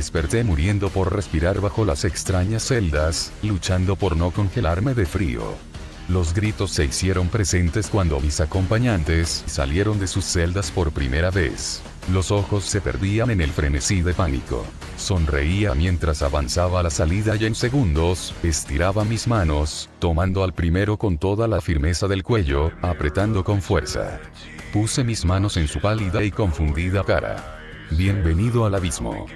Desperté muriendo por respirar bajo las extrañas celdas, luchando por no congelarme de frío. Los gritos se hicieron presentes cuando mis acompañantes salieron de sus celdas por primera vez. Los ojos se perdían en el frenesí de pánico. Sonreía mientras avanzaba a la salida y en segundos, estiraba mis manos, tomando al primero con toda la firmeza del cuello, apretando con fuerza. Puse mis manos en su pálida y confundida cara. Bienvenido al abismo.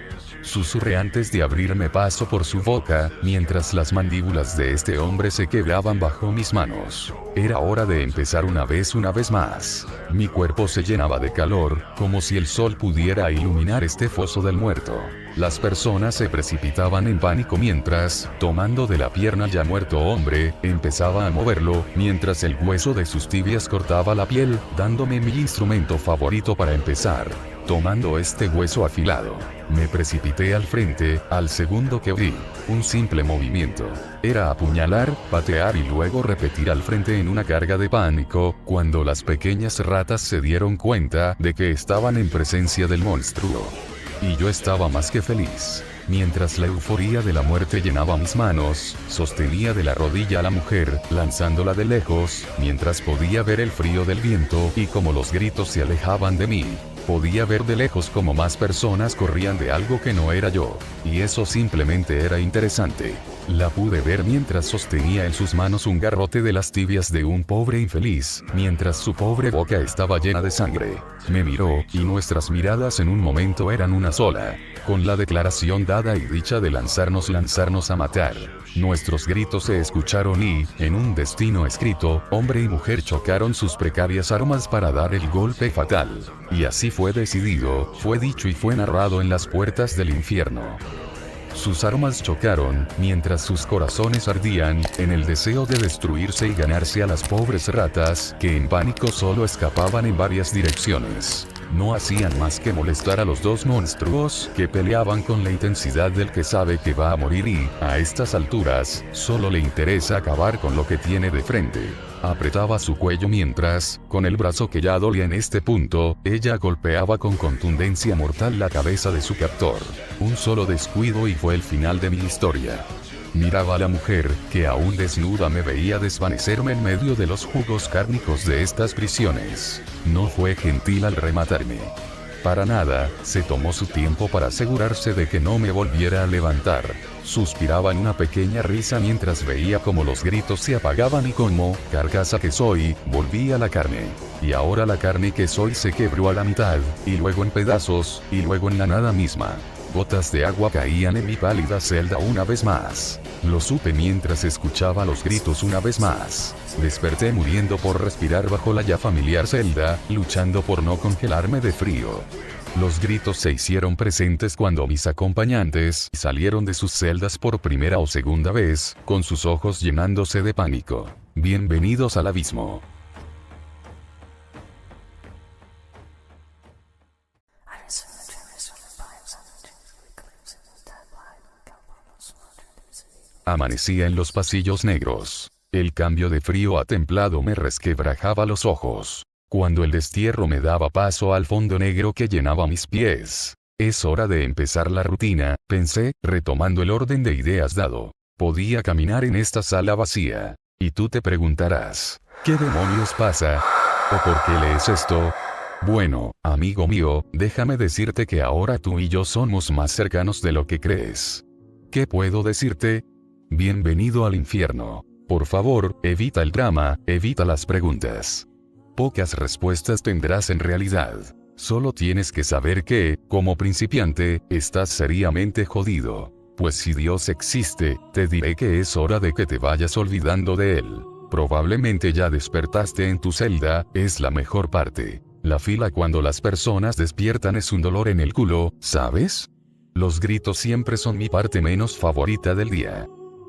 Susurré antes de abrirme paso por su boca, mientras las mandíbulas de este hombre se quebraban bajo mis manos. Era hora de empezar una vez más. Mi cuerpo se llenaba de calor, como si el sol pudiera iluminar este foso del muerto. Las personas se precipitaban en pánico mientras, tomando de la pierna ya muerto hombre, empezaba a moverlo, mientras el hueso de sus tibias cortaba la piel, dándome mi instrumento favorito para empezar. Tomando este hueso afilado, me precipité al frente, al segundo que vi. Un simple movimiento. Era apuñalar, patear y luego repetir al frente en una carga de pánico, cuando las pequeñas ratas se dieron cuenta de que estaban en presencia del monstruo. Y yo estaba más que feliz. Mientras la euforia de la muerte llenaba mis manos, sostenía de la rodilla a la mujer, lanzándola de lejos, mientras podía ver el frío del viento y como los gritos se alejaban de mí. Podía ver de lejos como más personas corrían de algo que no era yo. Y eso simplemente era interesante. La pude ver mientras sostenía en sus manos un garrote de las tibias de un pobre infeliz, mientras su pobre boca estaba llena de sangre. Me miró, y nuestras miradas en un momento eran una sola. Con la declaración dada y dicha de lanzarnos a matar. Nuestros gritos se escucharon y, en un destino escrito, hombre y mujer chocaron sus precarias armas para dar el golpe fatal. Y así fue decidido, fue dicho y fue narrado en las puertas del infierno. Sus armas chocaron, mientras sus corazones ardían, en el deseo de destruirse y ganarse a las pobres ratas, que en pánico solo escapaban en varias direcciones. No hacían más que molestar a los dos monstruos, que peleaban con la intensidad del que sabe que va a morir y, a estas alturas, solo le interesa acabar con lo que tiene de frente. Apretaba su cuello mientras, con el brazo que ya dolía en este punto, ella golpeaba con contundencia mortal la cabeza de su captor. Un solo descuido y fue el final de mi historia. Miraba a la mujer, que aún desnuda me veía desvanecerme en medio de los jugos cárnicos de estas prisiones. No fue gentil al rematarme. Para nada, se tomó su tiempo para asegurarse de que no me volviera a levantar. Suspiraba en una pequeña risa mientras veía como los gritos se apagaban y como, carcasa que soy, volví a la carne. Y ahora la carne que soy se quebró a la mitad, y luego en pedazos, y luego en la nada misma. Gotas de agua caían en mi pálida celda una vez más. Lo supe mientras escuchaba los gritos una vez más. Desperté muriendo por respirar bajo la ya familiar celda, luchando por no congelarme de frío. Los gritos se hicieron presentes cuando mis acompañantes salieron de sus celdas por primera o segunda vez, con sus ojos llenándose de pánico. Bienvenidos al abismo. Amanecía en los pasillos negros. El cambio de frío a templado me resquebrajaba los ojos. Cuando el destierro me daba paso al fondo negro que llenaba mis pies. Es hora de empezar la rutina, pensé, retomando el orden de ideas dado. Podía caminar en esta sala vacía. Y tú te preguntarás, ¿qué demonios pasa? ¿O por qué lees esto? Bueno, amigo mío, déjame decirte que ahora tú y yo somos más cercanos de lo que crees. ¿Qué puedo decirte? Bienvenido al infierno. Por favor, evita el drama, evita las preguntas. Pocas respuestas tendrás en realidad. Solo tienes que saber que, como principiante, estás seriamente jodido. Pues si Dios existe, te diré que es hora de que te vayas olvidando de él. Probablemente ya despertaste en tu celda, es la mejor parte. La fila cuando las personas despiertan es un dolor en el culo, ¿sabes? Los gritos siempre son mi parte menos favorita del día.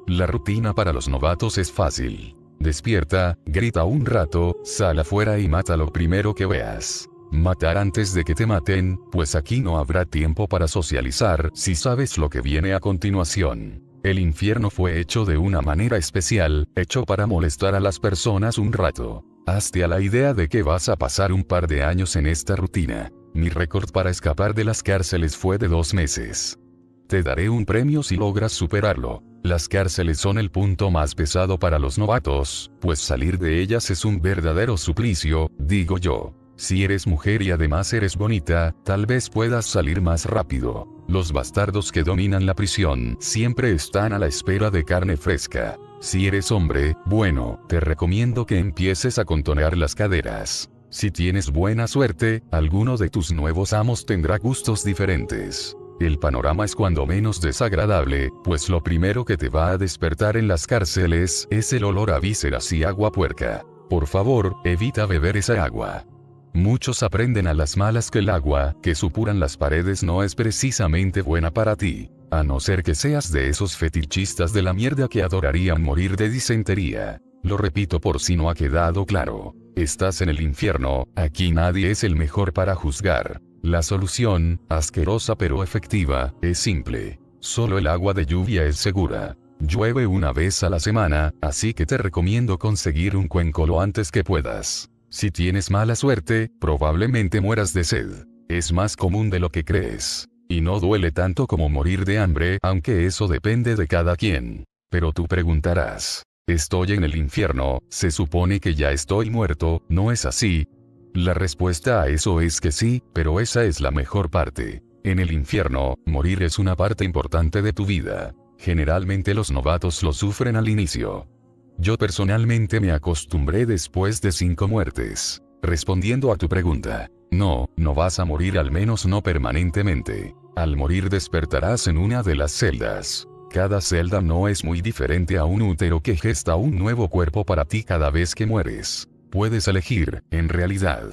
La rutina para los novatos es fácil. Despierta, grita un rato, sal afuera y mata lo primero que veas. Matar antes de que te maten, pues aquí no habrá tiempo para socializar si sabes lo que viene a continuación. El infierno fue hecho de una manera especial, hecho para molestar a las personas un rato. Hazte a la idea de que vas a pasar un par de años en esta rutina. Mi récord para escapar de las cárceles fue de 2 meses. Te daré un premio si logras superarlo. Las cárceles son el punto más pesado para los novatos, pues salir de ellas es un verdadero suplicio, digo yo. Si eres mujer y además eres bonita, tal vez puedas salir más rápido. Los bastardos que dominan la prisión siempre están a la espera de carne fresca. Si eres hombre, bueno, te recomiendo que empieces a contonear las caderas. Si tienes buena suerte, alguno de tus nuevos amos tendrá gustos diferentes. El panorama es cuando menos desagradable, pues lo primero que te va a despertar en las cárceles es el olor a vísceras y agua puerca. Por favor, evita beber esa agua. Muchos aprenden a las malas que el agua que supuran las paredes no es precisamente buena para ti, a no ser que seas de esos fetichistas de la mierda que adorarían morir de disentería. Lo repito por si no ha quedado claro. Estás en el infierno, aquí nadie es el mejor para juzgar. La solución, asquerosa pero efectiva, es simple. Solo el agua de lluvia es segura. Llueve una vez a la semana, así que te recomiendo conseguir un cuenco lo antes que puedas. Si tienes mala suerte, probablemente mueras de sed. Es más común de lo que crees. Y no duele tanto como morir de hambre, aunque eso depende de cada quien. Pero tú preguntarás, ¿estoy en el infierno? Se supone que ya estoy muerto, ¿no es así? La respuesta a eso es que sí, pero esa es la mejor parte. En el infierno, morir es una parte importante de tu vida. Generalmente los novatos lo sufren al inicio. Yo personalmente me acostumbré después de 5 muertes. Respondiendo a tu pregunta, no vas a morir, al menos no permanentemente. Al morir despertarás en una de las celdas. Cada celda no es muy diferente a un útero que gesta un nuevo cuerpo para ti cada vez que mueres. Puedes elegir, en realidad.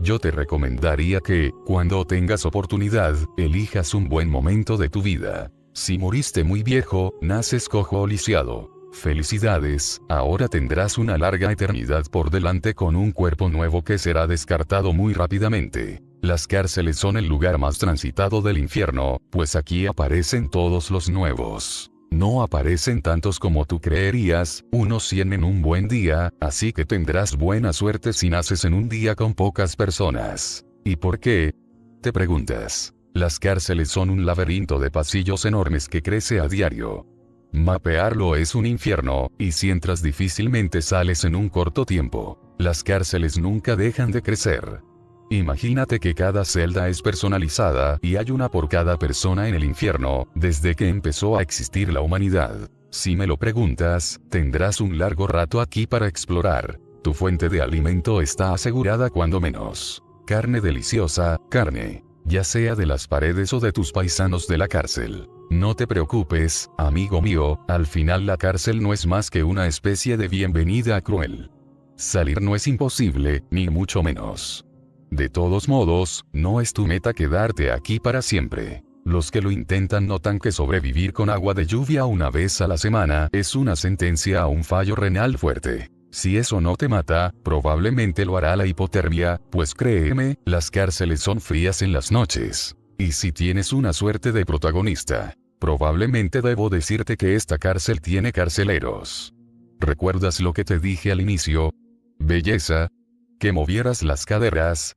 Yo te recomendaría que, cuando tengas oportunidad, elijas un buen momento de tu vida. Si moriste muy viejo, naces cojo o lisiado. Felicidades, ahora tendrás una larga eternidad por delante con un cuerpo nuevo que será descartado muy rápidamente. Las cárceles son el lugar más transitado del infierno, pues aquí aparecen todos los nuevos. No aparecen tantos como tú creerías, unos 100 en un buen día, así que tendrás buena suerte si naces en un día con pocas personas. ¿Y por qué? Te preguntas. Las cárceles son un laberinto de pasillos enormes que crece a diario. Mapearlo es un infierno, y si entras difícilmente sales en un corto tiempo. Las cárceles nunca dejan de crecer. Imagínate que cada celda es personalizada y hay una por cada persona en el infierno, desde que empezó a existir la humanidad. Si me lo preguntas, tendrás un largo rato aquí para explorar. Tu fuente de alimento está asegurada cuando menos. Carne deliciosa, carne, ya sea de las paredes o de tus paisanos de la cárcel. No te preocupes, amigo mío, al final la cárcel no es más que una especie de bienvenida cruel. Salir no es imposible, ni mucho menos. De todos modos, no es tu meta quedarte aquí para siempre. Los que lo intentan notan que sobrevivir con agua de lluvia una vez a la semana es una sentencia a un fallo renal fuerte. Si eso no te mata, probablemente lo hará la hipotermia, pues créeme, las cárceles son frías en las noches. Y si tienes una suerte de protagonista, probablemente debo decirte que esta cárcel tiene carceleros. ¿Recuerdas lo que te dije al inicio? Belleza. Que movieras las caderas.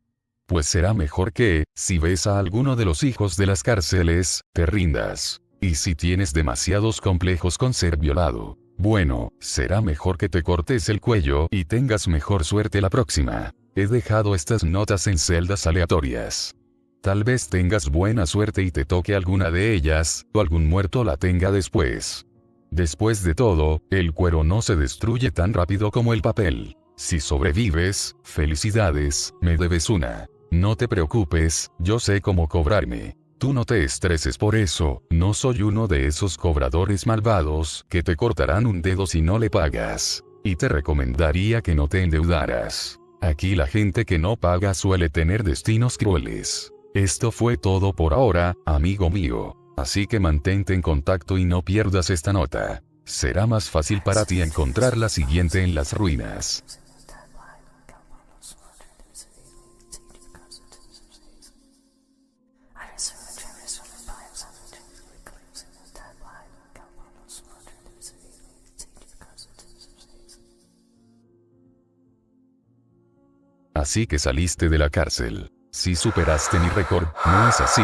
Pues será mejor que, si ves a alguno de los hijos de las cárceles, te rindas. Y si tienes demasiados complejos con ser violado, bueno, será mejor que te cortes el cuello y tengas mejor suerte la próxima. He dejado estas notas en celdas aleatorias. Tal vez tengas buena suerte y te toque alguna de ellas, o algún muerto la tenga después. Después de todo, el cuero no se destruye tan rápido como el papel. Si sobrevives, felicidades, me debes una. No te preocupes, yo sé cómo cobrarme. Tú no te estreses por eso, no soy uno de esos cobradores malvados que te cortarán un dedo si no le pagas. Y te recomendaría que no te endeudaras. Aquí la gente que no paga suele tener destinos crueles. Esto fue todo por ahora, amigo mío. Así que mantente en contacto y no pierdas esta nota. Será más fácil para ti encontrar la siguiente en las ruinas. Así que saliste de la cárcel. Si superaste mi récord, ¿no es así?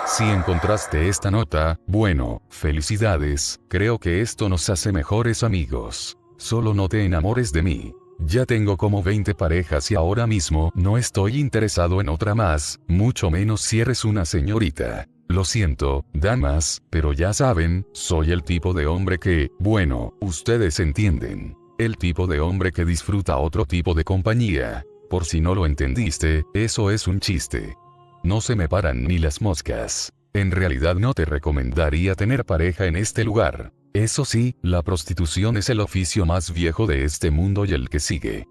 Si encontraste esta nota, bueno, felicidades, creo que esto nos hace mejores amigos. Solo no te enamores de mí. Ya tengo como 20 parejas y ahora mismo no estoy interesado en otra más, mucho menos si eres una señorita. Lo siento, damas, pero ya saben, soy el tipo de hombre que, bueno, ustedes entienden. El tipo de hombre que disfruta otro tipo de compañía. Por si no lo entendiste, eso es un chiste. No se me paran ni las moscas. En realidad no te recomendaría tener pareja en este lugar. Eso sí, la prostitución es el oficio más viejo de este mundo y el que sigue.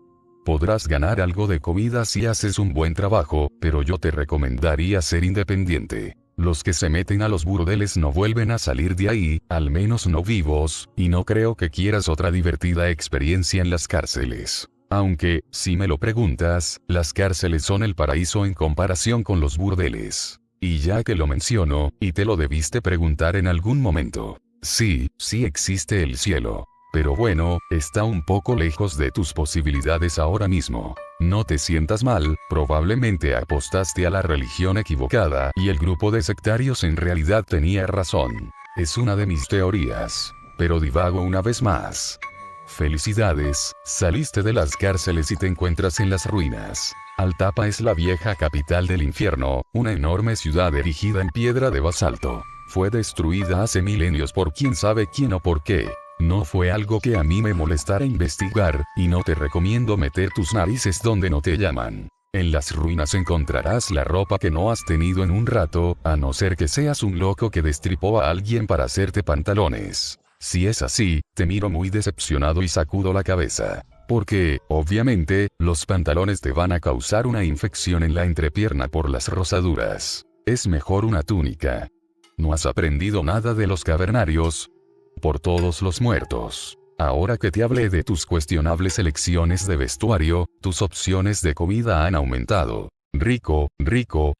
Podrás ganar algo de comida si haces un buen trabajo, pero yo te recomendaría ser independiente. Los que se meten a los burdeles no vuelven a salir de ahí, al menos no vivos, y no creo que quieras otra divertida experiencia en las cárceles. Aunque, si me lo preguntas, las cárceles son el paraíso en comparación con los burdeles. Y ya que lo menciono, y te lo debiste preguntar en algún momento. Sí existe el cielo. Pero bueno, está un poco lejos de tus posibilidades ahora mismo. No te sientas mal, probablemente apostaste a la religión equivocada y el grupo de sectarios en realidad tenía razón. Es una de mis teorías. Pero divago una vez más. Felicidades, saliste de las cárceles y te encuentras en las ruinas. Altapa es la vieja capital del infierno, una enorme ciudad erigida en piedra de basalto. Fue destruida hace milenios por quién sabe quién o por qué. No fue algo que a mí me molestara investigar, y no te recomiendo meter tus narices donde no te llaman. En las ruinas encontrarás la ropa que no has tenido en un rato, a no ser que seas un loco que destripó a alguien para hacerte pantalones. Si es así, te miro muy decepcionado y sacudo la cabeza. Porque, obviamente, los pantalones te van a causar una infección en la entrepierna por las rozaduras. Es mejor una túnica. ¿No has aprendido nada de los cavernarios? Por todos los muertos. Ahora que te hablé de tus cuestionables elecciones de vestuario, tus opciones de comida han aumentado. Rico,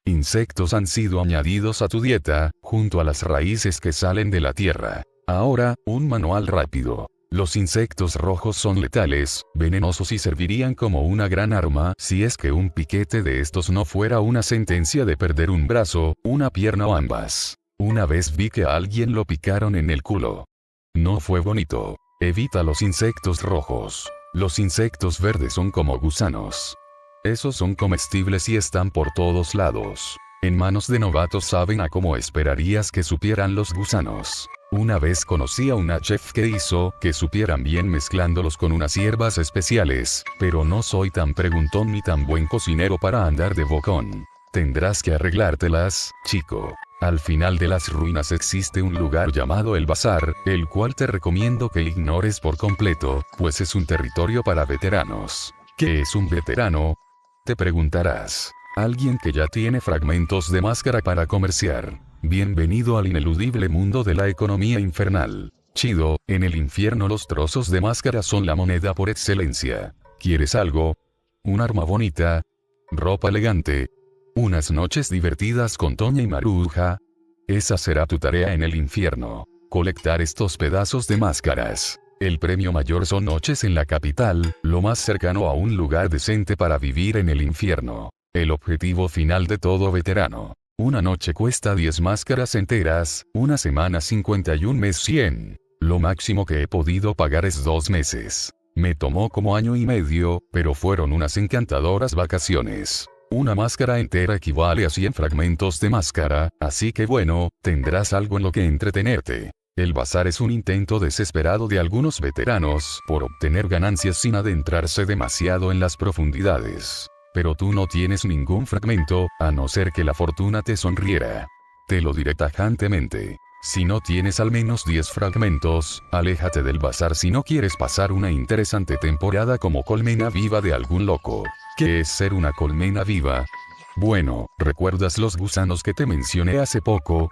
insectos han sido añadidos a tu dieta, junto a las raíces que salen de la tierra. Ahora, un manual rápido. Los insectos rojos son letales, venenosos y servirían como una gran arma si es que un piquete de estos no fuera una sentencia de perder un brazo, una pierna o ambas. Una vez vi que a alguien lo picaron en el culo. No fue bonito. Evita los insectos rojos. Los insectos verdes son como gusanos. Esos son comestibles y están por todos lados. En manos de novatos saben a cómo esperarías que supieran los gusanos. Una vez conocí a una chef que hizo que supieran bien mezclándolos con unas hierbas especiales, pero no soy tan preguntón ni tan buen cocinero para andar de bocón. Tendrás que arreglártelas, chico. Al final de las ruinas existe un lugar llamado el Bazar, el cual te recomiendo que ignores por completo, pues es un territorio para veteranos. ¿Qué es un veterano? Te preguntarás. Alguien que ya tiene fragmentos de máscara para comerciar. Bienvenido al ineludible mundo de la economía infernal. Chido, en el infierno los trozos de máscara son la moneda por excelencia. ¿Quieres algo? ¿Un arma bonita? ¿Ropa elegante? ¿Unas noches divertidas con Toña y Maruja? Esa será tu tarea en el infierno. Colectar estos pedazos de máscaras. El premio mayor son noches en la capital, lo más cercano a un lugar decente para vivir en el infierno. El objetivo final de todo veterano. Una noche cuesta 10 máscaras enteras, una semana 50 y un mes 100. Lo máximo que he podido pagar es 2 meses. Me tomó como año y medio, pero fueron unas encantadoras vacaciones. Una máscara entera equivale a 100 fragmentos de máscara, así que bueno, tendrás algo en lo que entretenerte. El bazar es un intento desesperado de algunos veteranos por obtener ganancias sin adentrarse demasiado en las profundidades. Pero tú no tienes ningún fragmento, a no ser que la fortuna te sonriera. Te lo diré tajantemente. Si no tienes al menos 10 fragmentos, aléjate del bazar si no quieres pasar una interesante temporada como colmena viva de algún loco. ¿Qué es ser una colmena viva? Bueno, ¿recuerdas los gusanos que te mencioné hace poco?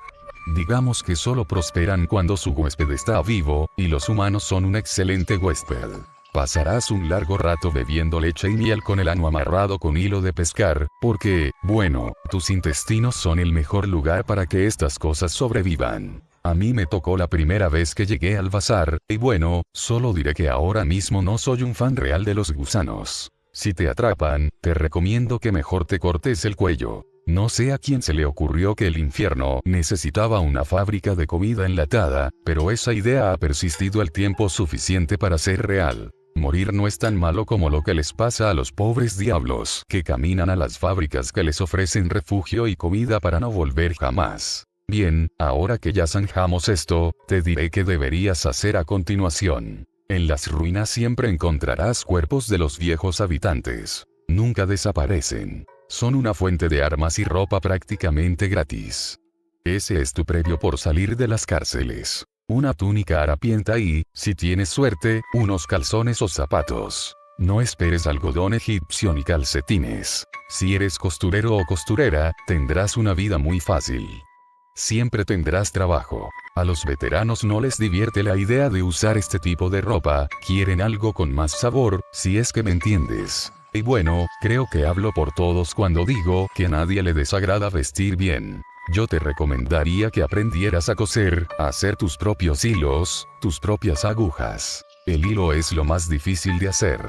Digamos que solo prosperan cuando su huésped está vivo, y los humanos son un excelente huésped. Pasarás un largo rato bebiendo leche y miel con el ano amarrado con hilo de pescar, porque, bueno, tus intestinos son el mejor lugar para que estas cosas sobrevivan. A mí me tocó la primera vez que llegué al bazar, y bueno, solo diré que ahora mismo no soy un fan real de los gusanos. Si te atrapan, te recomiendo que mejor te cortes el cuello. No sé a quién se le ocurrió que el infierno necesitaba una fábrica de comida enlatada, pero esa idea ha persistido el tiempo suficiente para ser real. Morir no es tan malo como lo que les pasa a los pobres diablos que caminan a las fábricas que les ofrecen refugio y comida para no volver jamás. Bien, ahora que ya zanjamos esto, te diré qué deberías hacer a continuación. En las ruinas siempre encontrarás cuerpos de los viejos habitantes. Nunca desaparecen. Son una fuente de armas y ropa prácticamente gratis. Ese es tu premio por salir de las cárceles. Una túnica harapienta y, si tienes suerte, unos calzones o zapatos. No esperes algodón egipcio ni calcetines. Si eres costurero o costurera, tendrás una vida muy fácil. Siempre tendrás trabajo. A los veteranos no les divierte la idea de usar este tipo de ropa, quieren algo con más sabor, si es que me entiendes. Y bueno, creo que hablo por todos cuando digo que a nadie le desagrada vestir bien. Yo te recomendaría que aprendieras a coser, a hacer tus propios hilos, tus propias agujas. El hilo es lo más difícil de hacer.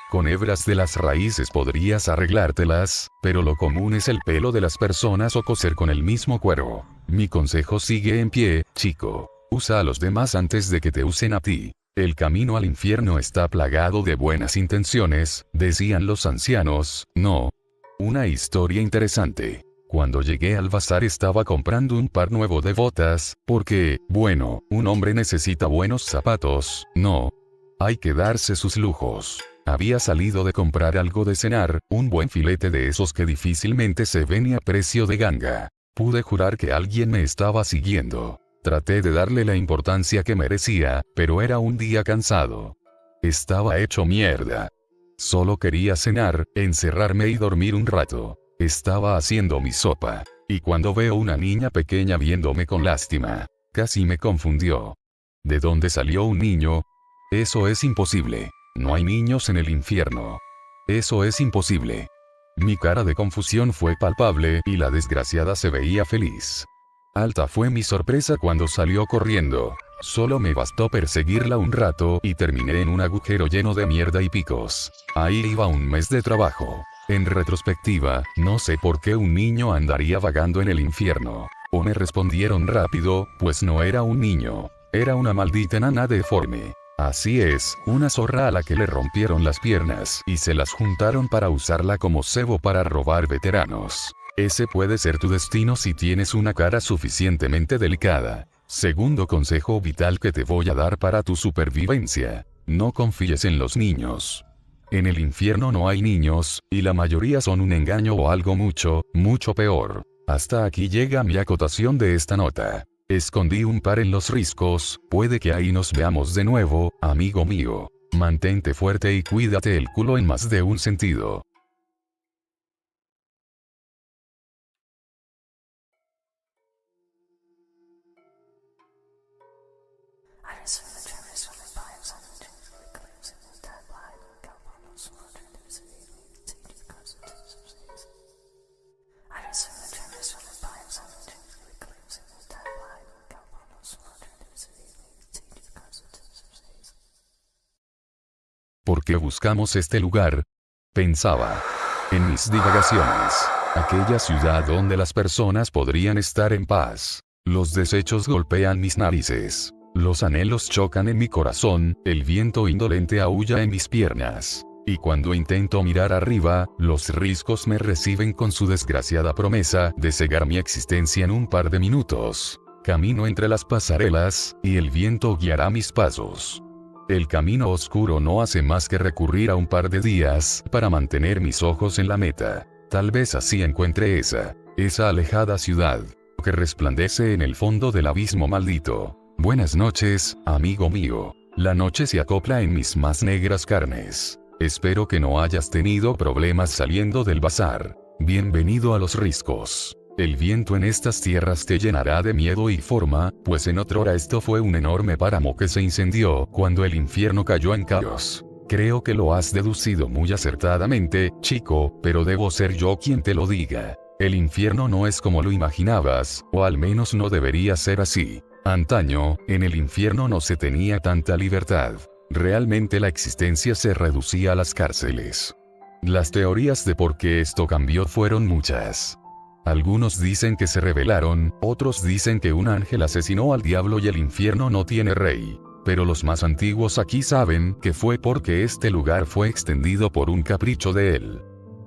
Con hebras de las raíces podrías arreglártelas, pero lo común es el pelo de las personas o coser con el mismo cuero. Mi consejo sigue en pie, chico. Usa a los demás antes de que te usen a ti. El camino al infierno está plagado de buenas intenciones, decían los ancianos, ¿no? Una historia interesante. Cuando llegué al bazar estaba comprando un par nuevo de botas, porque, bueno, un hombre necesita buenos zapatos, ¿no? Hay que darse sus lujos. Había salido de comprar algo de cenar, un buen filete de esos que difícilmente se ven y a precio de ganga. Pude jurar que alguien me estaba siguiendo. Traté de darle la importancia que merecía, pero era un día cansado. Estaba hecho mierda. Solo quería cenar, encerrarme y dormir un rato. Estaba haciendo mi sopa. Y cuando veo una niña pequeña viéndome con lástima, casi me confundió. ¿De dónde salió un niño? Eso es imposible. No hay niños en el infierno. Eso es imposible. Mi cara de confusión fue palpable y la desgraciada se veía feliz. Alta fue mi sorpresa cuando salió corriendo. Solo me bastó perseguirla un rato y terminé en un agujero lleno de mierda y picos. Ahí iba un mes de trabajo. En retrospectiva, no sé por qué un niño andaría vagando en el infierno. O me respondieron rápido, pues no era un niño. Era una maldita enana deforme. Así es, una zorra a la que le rompieron las piernas y se las juntaron para usarla como cebo para robar veteranos. Ese puede ser tu destino si tienes una cara suficientemente delicada. Segundo consejo vital que te voy a dar para tu supervivencia. No confíes en los niños. En el infierno no hay niños, y la mayoría son un engaño o algo mucho, mucho peor. Hasta aquí llega mi acotación de esta nota. Escondí un par en los riscos, puede que ahí nos veamos de nuevo, amigo mío. Mantente fuerte y cuídate el culo en más de un sentido. ¿Por qué buscamos este lugar? Pensaba. En mis divagaciones. Aquella ciudad donde las personas podrían estar en paz. Los desechos golpean mis narices. Los anhelos chocan en mi corazón, el viento indolente aúlla en mis piernas. Y cuando intento mirar arriba, los riscos me reciben con su desgraciada promesa de cegar mi existencia en un par de minutos. Camino entre las pasarelas, y el viento guiará mis pasos. El camino oscuro no hace más que recurrir a un par de días para mantener mis ojos en la meta. Tal vez así encuentre esa alejada ciudad que resplandece en el fondo del abismo maldito. Buenas noches, amigo mío. La noche se acopla en mis más negras carnes. Espero que no hayas tenido problemas saliendo del bazar. Bienvenido a los riscos. El viento en estas tierras te llenará de miedo y forma, pues en otrora esto fue un enorme páramo que se incendió cuando el infierno cayó en caos. Creo que lo has deducido muy acertadamente, chico, pero debo ser yo quien te lo diga. El infierno no es como lo imaginabas, o al menos no debería ser así. Antaño, en el infierno no se tenía tanta libertad. Realmente la existencia se reducía a las cárceles. Las teorías de por qué esto cambió fueron muchas. Algunos dicen que se rebelaron, otros dicen que un ángel asesinó al diablo y el infierno no tiene rey. Pero los más antiguos aquí saben que fue porque este lugar fue extendido por un capricho de él.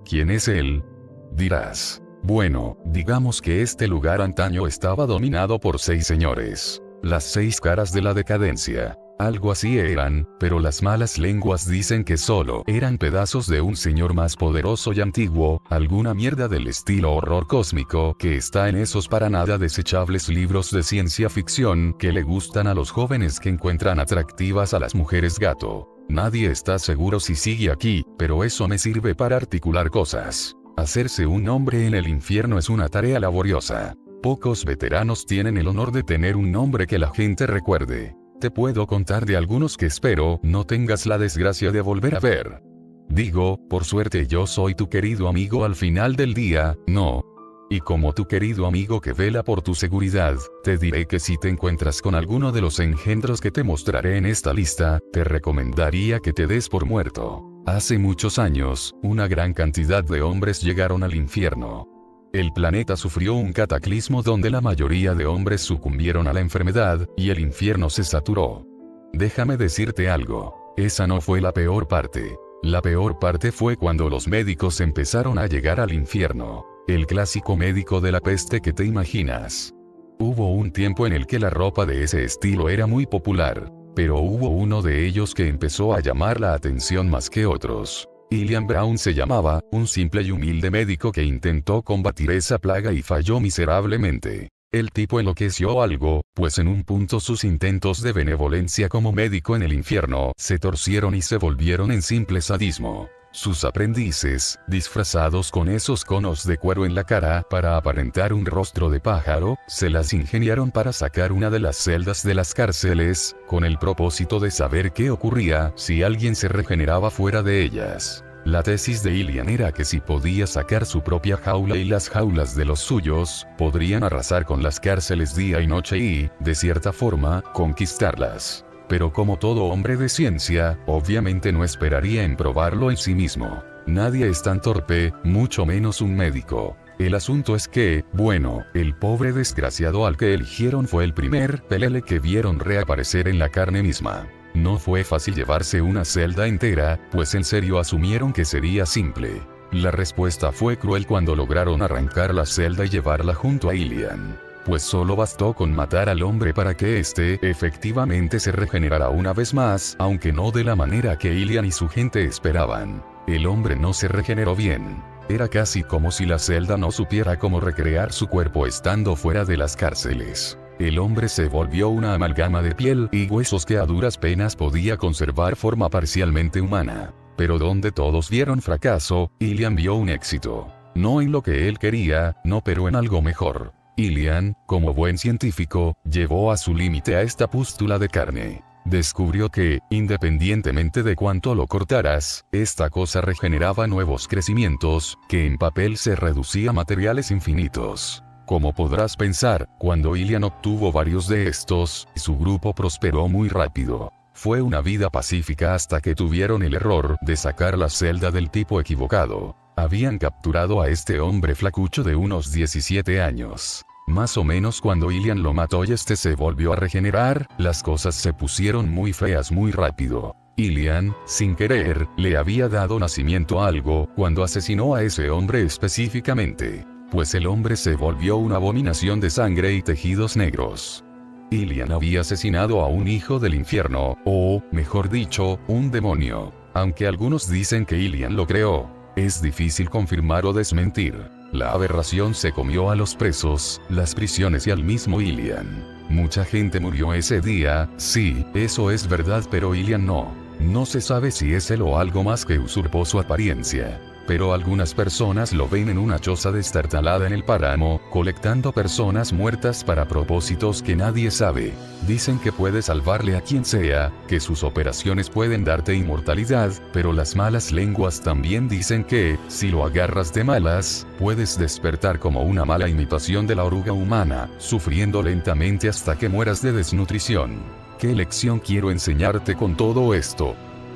¿Quién es él? Dirás. Bueno, digamos que este lugar antaño estaba dominado por 6 señores. Las 6 caras de la decadencia. Algo así eran, pero las malas lenguas dicen que solo eran pedazos de un señor más poderoso y antiguo, alguna mierda del estilo horror cósmico que está en esos para nada desechables libros de ciencia ficción que le gustan a los jóvenes que encuentran atractivas a las mujeres gato. Nadie está seguro si sigue aquí, pero eso me sirve para articular cosas. Hacerse un nombre en el infierno es una tarea laboriosa. Pocos veteranos tienen el honor de tener un nombre que la gente recuerde. Te puedo contar de algunos que espero no tengas la desgracia de volver a ver. Digo, por suerte yo soy tu querido amigo al final del día, ¿no? Y como tu querido amigo que vela por tu seguridad, te diré que si te encuentras con alguno de los engendros que te mostraré en esta lista, te recomendaría que te des por muerto. Hace muchos años, una gran cantidad de hombres llegaron al infierno. El planeta sufrió un cataclismo donde la mayoría de hombres sucumbieron a la enfermedad, y el infierno se saturó. Déjame decirte algo, esa no fue la peor parte. La peor parte fue cuando los médicos empezaron a llegar al infierno. El clásico médico de la peste que te imaginas. Hubo un tiempo en el que la ropa de ese estilo era muy popular, pero hubo uno de ellos que empezó a llamar la atención más que otros. Ilian Brown se llamaba, un simple y humilde médico que intentó combatir esa plaga y falló miserablemente. El tipo enloqueció algo, pues en un punto sus intentos de benevolencia como médico en el infierno se torcieron y se volvieron en simple sadismo. Sus aprendices, disfrazados con esos conos de cuero en la cara para aparentar un rostro de pájaro, se las ingeniaron para sacar una de las celdas de las cárceles, con el propósito de saber qué ocurría si alguien se regeneraba fuera de ellas. La tesis de Ilian era que si podía sacar su propia jaula y las jaulas de los suyos, podrían arrasar con las cárceles día y noche y, de cierta forma, conquistarlas. Pero como todo hombre de ciencia, obviamente no esperaría en probarlo en sí mismo. Nadie es tan torpe, mucho menos un médico. El asunto es que, bueno, el pobre desgraciado al que eligieron fue el primer pelele que vieron reaparecer en la carne misma. No fue fácil llevarse una celda entera, pues en serio asumieron que sería simple. La respuesta fue cruel cuando lograron arrancar la celda y llevarla junto a Ilian. Pues solo bastó con matar al hombre para que éste efectivamente se regenerara una vez más, aunque no de la manera que Ilian y su gente esperaban. El hombre no se regeneró bien. Era casi como si la celda no supiera cómo recrear su cuerpo estando fuera de las cárceles. El hombre se volvió una amalgama de piel y huesos que a duras penas podía conservar forma parcialmente humana. Pero donde todos vieron fracaso, Ilian vio un éxito. No en lo que él quería, no, pero en algo mejor. Ilian, como buen científico, llevó a su límite a esta pústula de carne. Descubrió que, independientemente de cuánto lo cortaras, esta cosa regeneraba nuevos crecimientos, que en papel se reducía a materiales infinitos. Como podrás pensar, cuando Ilian obtuvo varios de estos, su grupo prosperó muy rápido. Fue una vida pacífica hasta que tuvieron el error de sacar la celda del tipo equivocado. Habían capturado a este hombre flacucho de unos 17 años. Más o menos cuando Ilian lo mató y este se volvió a regenerar, las cosas se pusieron muy feas muy rápido. Ilian, sin querer, le había dado nacimiento a algo cuando asesinó a ese hombre específicamente. Pues el hombre se volvió una abominación de sangre y tejidos negros. Ilian había asesinado a un hijo del infierno, o, mejor dicho, un demonio. Aunque algunos dicen que Ilian lo creó, es difícil confirmar o desmentir. La aberración se comió a los presos, las prisiones y al mismo Ilian. Mucha gente murió ese día, sí, eso es verdad, pero Ilian no. No se sabe si es él o algo más que usurpó su apariencia. Pero algunas personas lo ven en una choza destartalada en el páramo, colectando personas muertas para propósitos que nadie sabe. Dicen que puede salvarle a quien sea, que sus operaciones pueden darte inmortalidad, pero las malas lenguas también dicen que, si lo agarras de malas, puedes despertar como una mala imitación de la oruga humana, sufriendo lentamente hasta que mueras de desnutrición. ¿Qué lección quiero enseñarte con todo esto?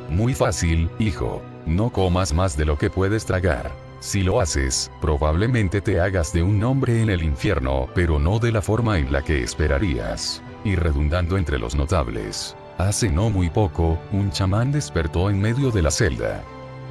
Muy fácil, hijo. No comas más de lo que puedes tragar. Si lo haces, probablemente te hagas de un nombre en el infierno, pero no de la forma en la que esperarías. Y redundando entre los notables. Hace no muy poco, un chamán despertó en medio de la celda.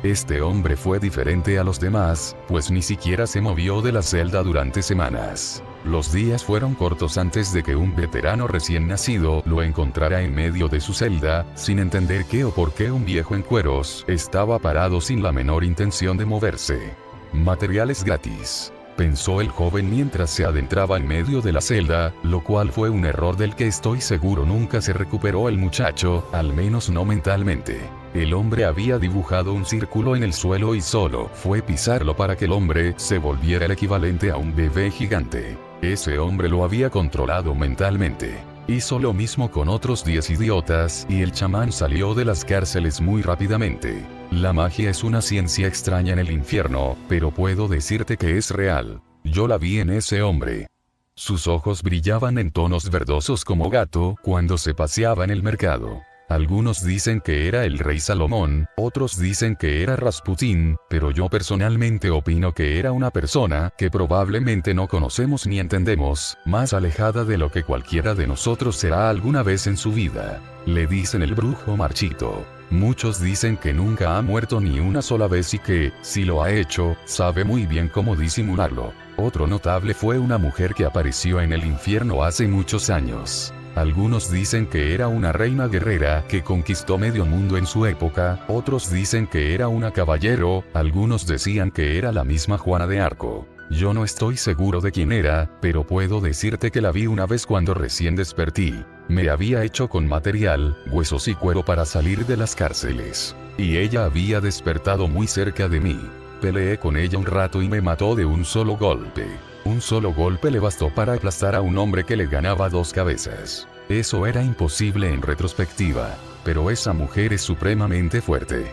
Este hombre fue diferente a los demás, pues ni siquiera se movió de la celda durante semanas. Los días fueron cortos antes de que un veterano recién nacido lo encontrara en medio de su celda, sin entender qué o por qué un viejo en cueros estaba parado sin la menor intención de moverse. Materiales gratis, pensó el joven mientras se adentraba en medio de la celda, lo cual fue un error del que estoy seguro nunca se recuperó el muchacho, al menos no mentalmente. El hombre había dibujado un círculo en el suelo y solo fue pisarlo para que el hombre se volviera el equivalente a un bebé gigante. Ese hombre lo había controlado mentalmente. Hizo lo mismo con otros 10 idiotas, y el chamán salió de las cárceles muy rápidamente. La magia es una ciencia extraña en el infierno, pero puedo decirte que es real. Yo la vi en ese hombre. Sus ojos brillaban en tonos verdosos como gato cuando se paseaba en el mercado. Algunos dicen que era el rey Salomón, otros dicen que era Rasputín, pero yo personalmente opino que era una persona que probablemente no conocemos ni entendemos, más alejada de lo que cualquiera de nosotros será alguna vez en su vida. Le dicen el brujo marchito. Muchos dicen que nunca ha muerto ni una sola vez y que, si lo ha hecho, sabe muy bien cómo disimularlo. Otro notable fue una mujer que apareció en el infierno hace muchos años. Algunos dicen que era una reina guerrera que conquistó medio mundo en su época, otros dicen que era una caballero, algunos decían que era la misma Juana de Arco. Yo no estoy seguro de quién era, pero puedo decirte que la vi una vez cuando recién desperté. Me había hecho con material, huesos y cuero para salir de las cárceles. Y ella había despertado muy cerca de mí. Peleé con ella un rato y me mató de un solo golpe. Un solo golpe le bastó para aplastar a un hombre que le ganaba 2 cabezas. Eso era imposible en retrospectiva, pero esa mujer es supremamente fuerte.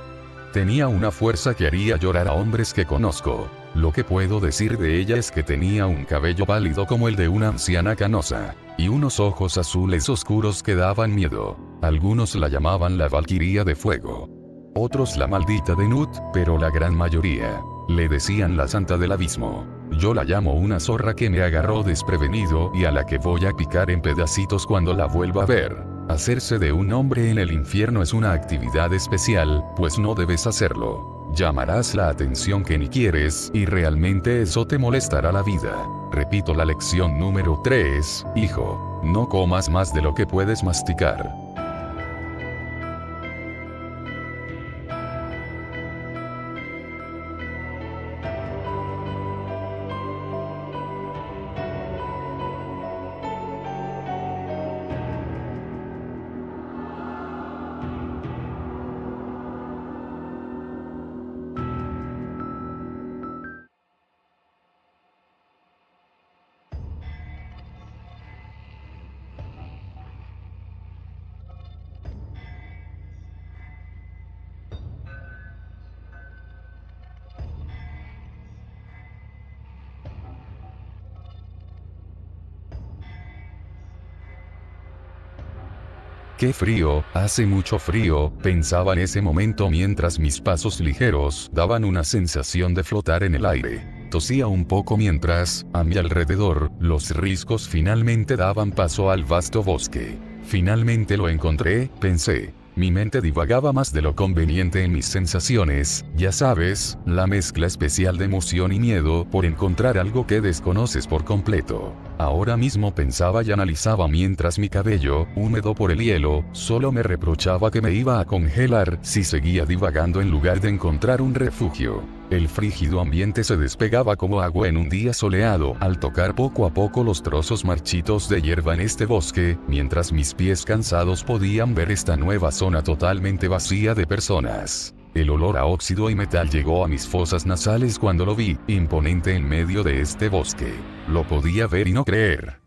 Tenía una fuerza que haría llorar a hombres que conozco. Lo que puedo decir de ella es que tenía un cabello pálido como el de una anciana canosa, y unos ojos azules oscuros que daban miedo. Algunos la llamaban la Valquiria de Fuego. Otros la maldita de Nut, pero la gran mayoría le decían la Santa del Abismo. Yo la llamo una zorra que me agarró desprevenido y a la que voy a picar en pedacitos cuando la vuelva a ver. Hacerse de un hombre en el infierno es una actividad especial, pues no debes hacerlo. Llamarás la atención que ni quieres, y realmente eso te molestará la vida. Repito la lección número 3, hijo. No comas más de lo que puedes masticar. ¡Qué frío! Hace mucho frío, pensaba en ese momento mientras mis pasos ligeros daban una sensación de flotar en el aire. Tosía un poco mientras, a mi alrededor, los riscos finalmente daban paso al vasto bosque. Finalmente lo encontré, pensé. Mi mente divagaba más de lo conveniente en mis sensaciones, ya sabes, la mezcla especial de emoción y miedo por encontrar algo que desconoces por completo. Ahora mismo pensaba y analizaba mientras mi cabello, húmedo por el hielo, solo me reprochaba que me iba a congelar si seguía divagando en lugar de encontrar un refugio. El frígido ambiente se despegaba como agua en un día soleado al tocar poco a poco los trozos marchitos de hierba en este bosque, mientras mis pies cansados podían ver esta nueva zona totalmente vacía de personas. El olor a óxido y metal llegó a mis fosas nasales cuando lo vi, imponente en medio de este bosque. Lo podía ver y no creer.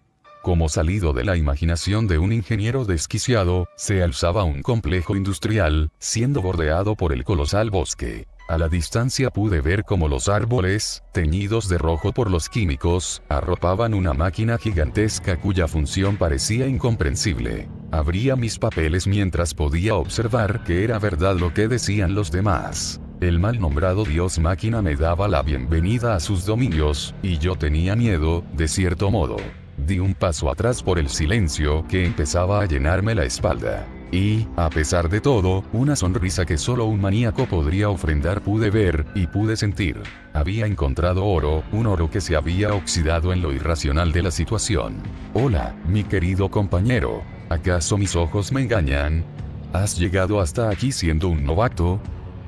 Como salido de la imaginación de un ingeniero desquiciado, se alzaba un complejo industrial, siendo bordeado por el colosal bosque. A la distancia pude ver cómo los árboles, teñidos de rojo por los químicos, arropaban una máquina gigantesca cuya función parecía incomprensible. Abría mis papeles mientras podía observar que era verdad lo que decían los demás. El mal nombrado dios máquina me daba la bienvenida a sus dominios, y yo tenía miedo, de cierto modo. Di un paso atrás por el silencio que empezaba a llenarme la espalda. Y, a pesar de todo, una sonrisa que solo un maníaco podría ofrendar pude ver, y pude sentir. Había encontrado oro, un oro que se había oxidado en lo irracional de la situación. Hola, mi querido compañero. ¿Acaso mis ojos me engañan? ¿Has llegado hasta aquí siendo un novato?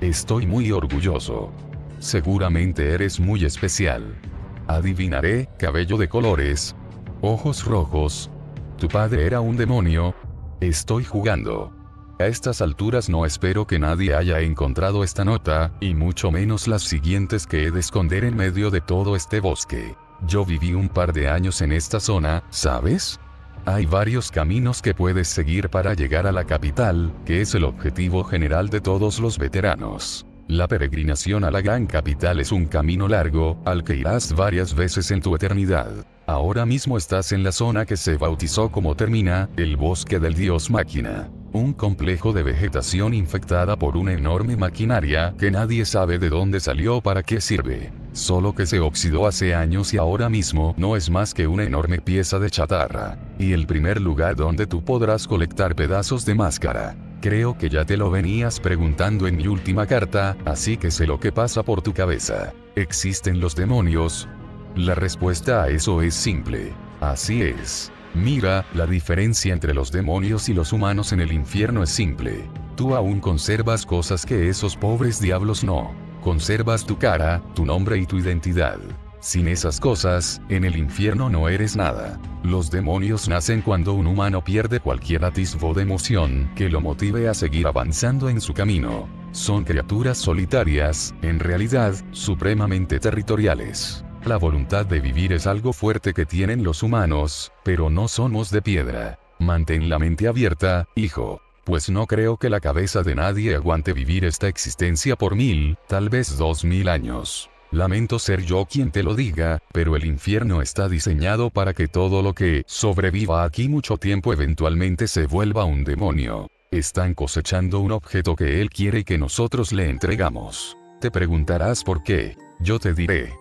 Estoy muy orgulloso. Seguramente eres muy especial. Adivinaré, cabello de colores. Ojos rojos. ¿Tu padre era un demonio? Estoy jugando. A estas alturas no espero que nadie haya encontrado esta nota, y mucho menos las siguientes que he de esconder en medio de todo este bosque. Yo viví un par de años en esta zona, ¿sabes? Hay varios caminos que puedes seguir para llegar a la capital, que es el objetivo general de todos los veteranos. La peregrinación a la gran capital es un camino largo, al que irás varias veces en tu eternidad. Ahora mismo estás en la zona que se bautizó como Termina, el bosque del dios máquina. Un complejo de vegetación infectada por una enorme maquinaria que nadie sabe de dónde salió o para qué sirve. Solo que se oxidó hace años y ahora mismo no es más que una enorme pieza de chatarra. Y el primer lugar donde tú podrás colectar pedazos de máscara. Creo que ya te lo venías preguntando en mi última carta, así que sé lo que pasa por tu cabeza. ¿Existen los demonios? La respuesta a eso es simple. Así es. Mira, la diferencia entre los demonios y los humanos en el infierno es simple. Tú aún conservas cosas que esos pobres diablos no. Conservas tu cara, tu nombre y tu identidad. Sin esas cosas, en el infierno no eres nada. Los demonios nacen cuando un humano pierde cualquier atisbo de emoción que lo motive a seguir avanzando en su camino. Son criaturas solitarias, en realidad, supremamente territoriales. La voluntad de vivir es algo fuerte que tienen los humanos, pero no somos de piedra. Mantén la mente abierta, hijo. Pues no creo que la cabeza de nadie aguante vivir esta existencia por 1000, tal vez 2000 años. Lamento ser yo quien te lo diga, pero el infierno está diseñado para que todo lo que sobreviva aquí mucho tiempo eventualmente se vuelva un demonio. Están cosechando un objeto que él quiere y que nosotros le entregamos. Te preguntarás por qué. Yo te diré.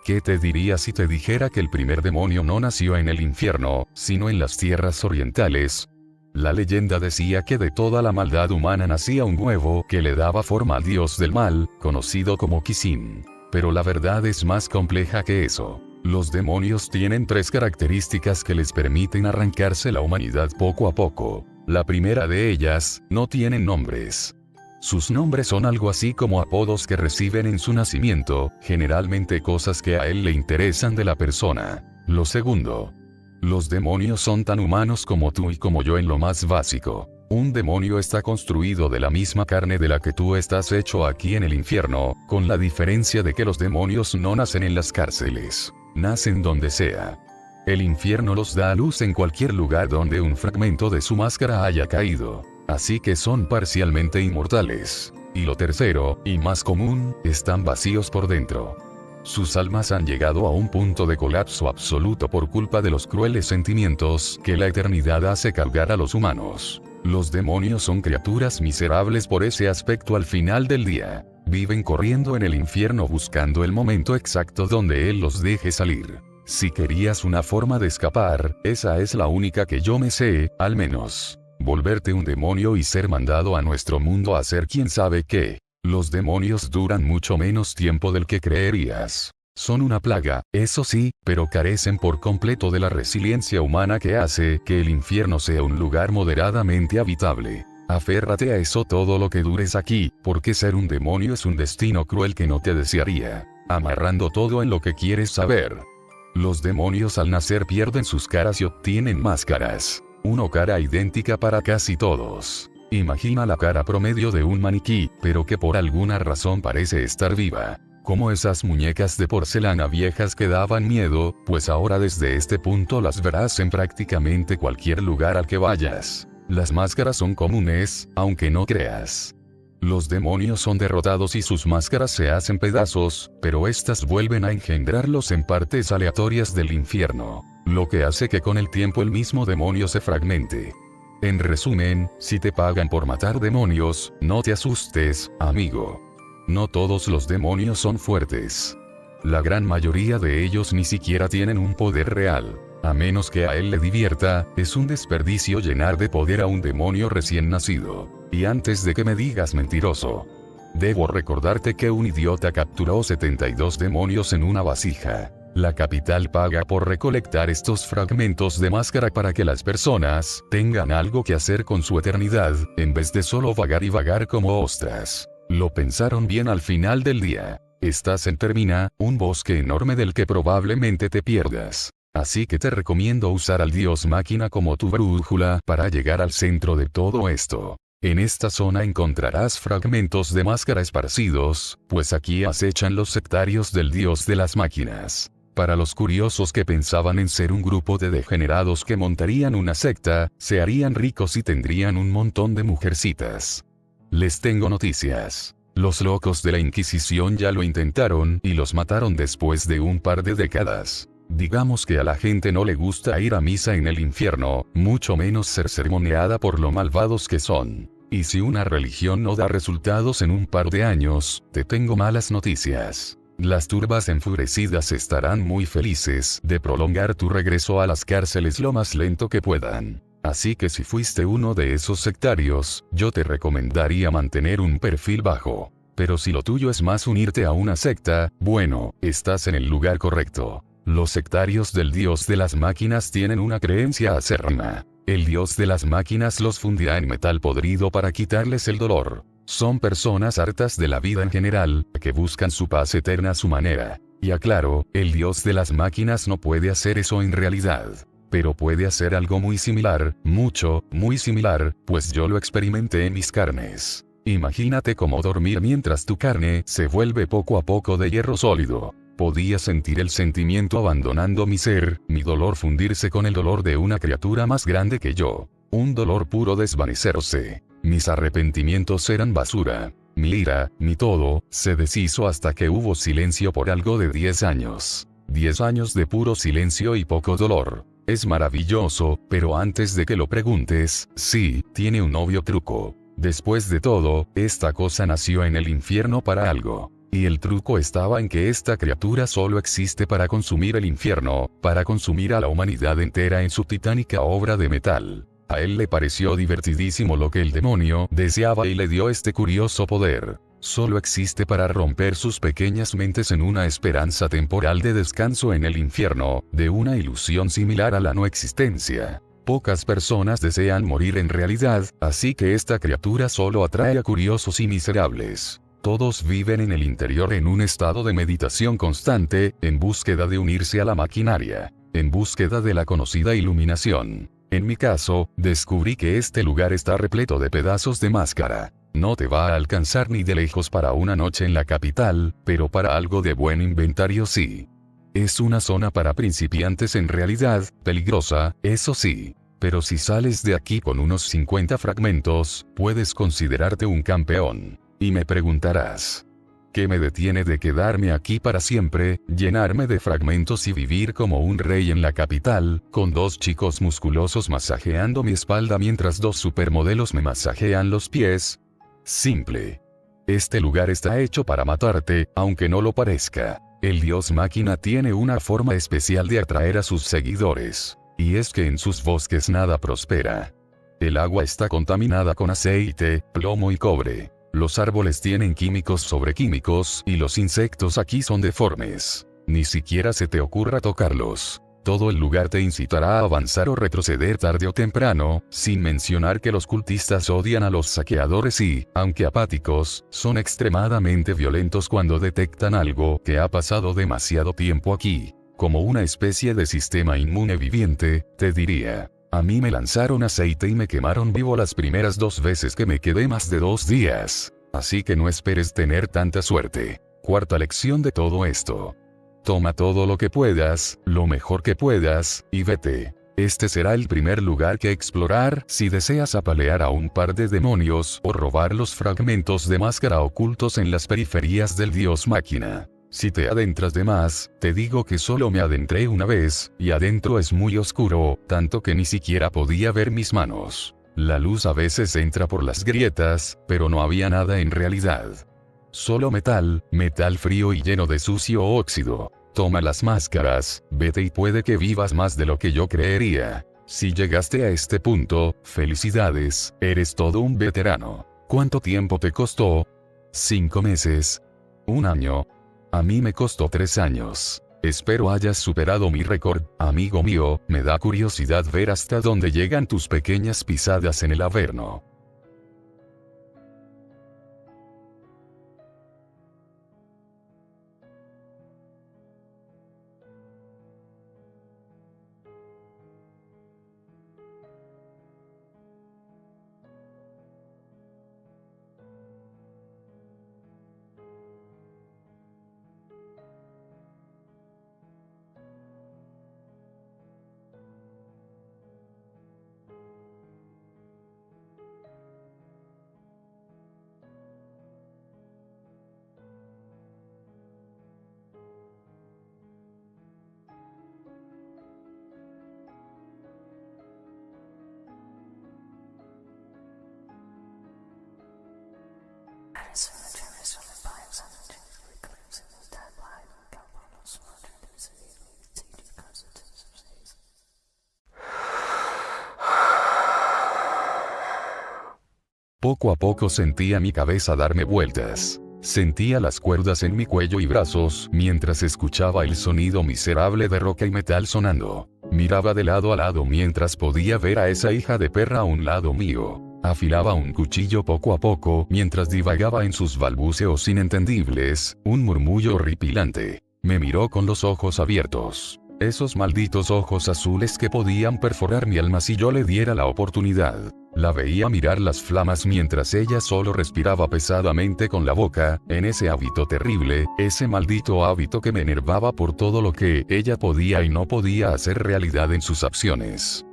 ¿Qué te diría si te dijera que el primer demonio no nació en el infierno, sino en las tierras orientales? La leyenda decía que de toda la maldad humana nacía un huevo que le daba forma al dios del mal, conocido como Kisin. Pero la verdad es más compleja que eso. Los demonios tienen 3 características que les permiten arrancarse la humanidad poco a poco. La primera de ellas, no tienen nombres. Sus nombres son algo así como apodos que reciben en su nacimiento, generalmente cosas que a él le interesan de la persona. Lo segundo, los demonios son tan humanos como tú y como yo en lo más básico. Un demonio está construido de la misma carne de la que tú estás hecho aquí en el infierno, con la diferencia de que los demonios no nacen en las cárceles. Nacen donde sea. El infierno los da a luz en cualquier lugar donde un fragmento de su máscara haya caído. Así que son parcialmente inmortales. Y lo tercero, y más común, están vacíos por dentro. Sus almas han llegado a un punto de colapso absoluto por culpa de los crueles sentimientos que la eternidad hace cargar a los humanos. Los demonios son criaturas miserables por ese aspecto al final del día. Viven corriendo en el infierno buscando el momento exacto donde él los deje salir. Si querías una forma de escapar, esa es la única que yo me sé, al menos. Volverte un demonio y ser mandado a nuestro mundo a hacer quién sabe qué. Los demonios duran mucho menos tiempo del que creerías. Son una plaga, eso sí, pero carecen por completo de la resiliencia humana que hace que el infierno sea un lugar moderadamente habitable. Aférrate a eso todo lo que dures aquí, porque ser un demonio es un destino cruel que no te desearía. Amarrando todo en lo que quieres saber. Los demonios al nacer pierden sus caras y obtienen máscaras. Una cara idéntica para casi todos. Imagina la cara promedio de un maniquí, pero que por alguna razón parece estar viva. Como esas muñecas de porcelana viejas que daban miedo, pues ahora desde este punto las verás en prácticamente cualquier lugar al que vayas. Las máscaras son comunes, aunque no creas. Los demonios son derrotados y sus máscaras se hacen pedazos, pero estas vuelven a engendrarlos en partes aleatorias del infierno, lo que hace que con el tiempo el mismo demonio se fragmente. En resumen, si te pagan por matar demonios, no te asustes, amigo. No todos los demonios son fuertes. La gran mayoría de ellos ni siquiera tienen un poder real. A menos que a él le divierta, es un desperdicio llenar de poder a un demonio recién nacido. Y antes de que me digas mentiroso, debo recordarte que un idiota capturó 72 demonios en una vasija. La capital paga por recolectar estos fragmentos de máscara para que las personas tengan algo que hacer con su eternidad, en vez de solo vagar y vagar como ostras. Lo pensaron bien al final del día. Estás en Termina, un bosque enorme del que probablemente te pierdas. Así que te recomiendo usar al dios máquina como tu brújula para llegar al centro de todo esto. En esta zona encontrarás fragmentos de máscara esparcidos, pues aquí acechan los sectarios del dios de las máquinas. Para los curiosos que pensaban en ser un grupo de degenerados que montarían una secta, se harían ricos y tendrían un montón de mujercitas. Les tengo noticias. Los locos de la Inquisición ya lo intentaron y los mataron después de un par de décadas. Digamos que a la gente no le gusta ir a misa en el infierno, mucho menos ser sermoneada por lo malvados que son. Y si una religión no da resultados en un par de años, te tengo malas noticias. Las turbas enfurecidas estarán muy felices de prolongar tu regreso a las cárceles lo más lento que puedan. Así que si fuiste uno de esos sectarios, yo te recomendaría mantener un perfil bajo. Pero si lo tuyo es más unirte a una secta, bueno, estás en el lugar correcto. Los sectarios del dios de las máquinas tienen una creencia acérrima. El dios de las máquinas los fundirá en metal podrido para quitarles el dolor. Son personas hartas de la vida en general, que buscan su paz eterna a su manera. Y aclaro, el dios de las máquinas no puede hacer eso en realidad. Pero puede hacer algo muy similar, muy similar, pues yo lo experimenté en mis carnes. Imagínate cómo dormir mientras tu carne se vuelve poco a poco de hierro sólido. Podía sentir el sentimiento abandonando mi ser, mi dolor fundirse con el dolor de una criatura más grande que yo. Un dolor puro desvanecerse. Mis arrepentimientos eran basura. Mi ira, mi todo, se deshizo hasta que hubo silencio por algo de 10 años. 10 años de puro silencio y poco dolor. Es maravilloso, pero antes de que lo preguntes, sí, tiene un obvio truco. Después de todo, esta cosa nació en el infierno para algo. Y el truco estaba en que esta criatura solo existe para consumir el infierno, para consumir a la humanidad entera en su titánica obra de metal. A él le pareció divertidísimo lo que el demonio deseaba y le dio este curioso poder. Solo existe para romper sus pequeñas mentes en una esperanza temporal de descanso en el infierno, de una ilusión similar a la no existencia. Pocas personas desean morir en realidad, así que esta criatura solo atrae a curiosos y miserables. Todos viven en el interior en un estado de meditación constante, en búsqueda de unirse a la maquinaria, en búsqueda de la conocida iluminación. En mi caso, descubrí que este lugar está repleto de pedazos de máscara. No te va a alcanzar ni de lejos para una noche en la capital, pero para algo de buen inventario sí. Es una zona para principiantes en realidad, peligrosa, eso sí. Pero si sales de aquí con unos 50 fragmentos, puedes considerarte un campeón. Y me preguntarás, ¿qué me detiene de quedarme aquí para siempre, llenarme de fragmentos y vivir como un rey en la capital, con 2 chicos musculosos masajeando mi espalda mientras 2 supermodelos me masajean los pies? Simple. Este lugar está hecho para matarte, aunque no lo parezca. El dios máquina tiene una forma especial de atraer a sus seguidores. Y es que en sus bosques nada prospera. El agua está contaminada con aceite, plomo y cobre. Los árboles tienen químicos sobre químicos y los insectos aquí son deformes. Ni siquiera se te ocurra tocarlos. Todo el lugar te incitará a avanzar o retroceder tarde o temprano, sin mencionar que los cultistas odian a los saqueadores y, aunque apáticos, son extremadamente violentos cuando detectan algo que ha pasado demasiado tiempo aquí. Como una especie de sistema inmune viviente, te diría. A mí me lanzaron aceite y me quemaron vivo las primeras 2 veces que me quedé más de 2 días. Así que no esperes tener tanta suerte. Cuarta lección de todo esto. Toma todo lo que puedas, lo mejor que puedas, y vete. Este será el primer lugar que explorar si deseas apalear a un par de demonios o robar los fragmentos de máscara ocultos en las periferias del dios máquina. Si te adentras de más, te digo que solo me adentré una vez, y adentro es muy oscuro, tanto que ni siquiera podía ver mis manos. La luz a veces entra por las grietas, pero no había nada en realidad. Solo metal, metal frío y lleno de sucio óxido. Toma las máscaras, vete y puede que vivas más de lo que yo creería. Si llegaste a este punto, felicidades, eres todo un veterano. ¿Cuánto tiempo te costó? 5 meses. 1 año. A mí me costó 3 años. Espero hayas superado mi récord, amigo mío, me da curiosidad ver hasta dónde llegan tus pequeñas pisadas en el Averno. Poco a poco sentía mi cabeza darme vueltas. Sentía las cuerdas en mi cuello y brazos mientras escuchaba el sonido miserable de roca y metal sonando. Miraba de lado a lado mientras podía ver a esa hija de perra a un lado mío. Afilaba un cuchillo poco a poco mientras divagaba en sus balbuceos inentendibles, un murmullo horripilante. Me miró con los ojos abiertos. Esos malditos ojos azules que podían perforar mi alma si yo le diera la oportunidad. La veía mirar las flamas mientras ella solo respiraba pesadamente con la boca, en ese hábito terrible, ese maldito hábito que me enervaba por todo lo que ella podía y no podía hacer realidad en sus acciones.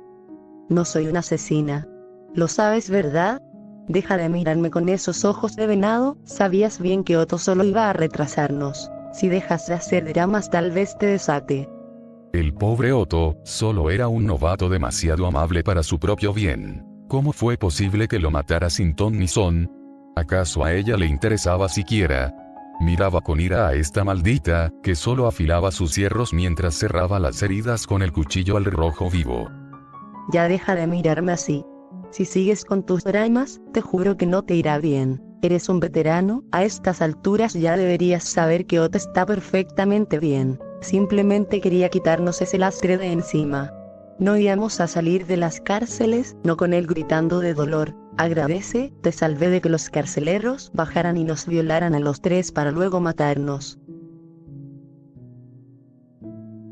No soy una asesina. Lo sabes, ¿verdad? Deja de mirarme con esos ojos de venado, sabías bien que Otto solo iba a retrasarnos. Si dejas de hacer dramas tal vez te desate. El pobre Otto, solo era un novato demasiado amable para su propio bien. ¿Cómo fue posible que lo matara sin ton ni son? ¿Acaso a ella le interesaba siquiera? Miraba con ira a esta maldita, que solo afilaba sus hierros mientras cerraba las heridas con el cuchillo al rojo vivo. Ya deja de mirarme así. Si sigues con tus dramas, te juro que no te irá bien. Eres un veterano, a estas alturas ya deberías saber que Otto está perfectamente bien. Simplemente quería quitarnos ese lastre de encima. No íbamos a salir de las cárceles, no con él gritando de dolor. Agradece, te salvé de que los carceleros bajaran y nos violaran a los 3 para luego matarnos.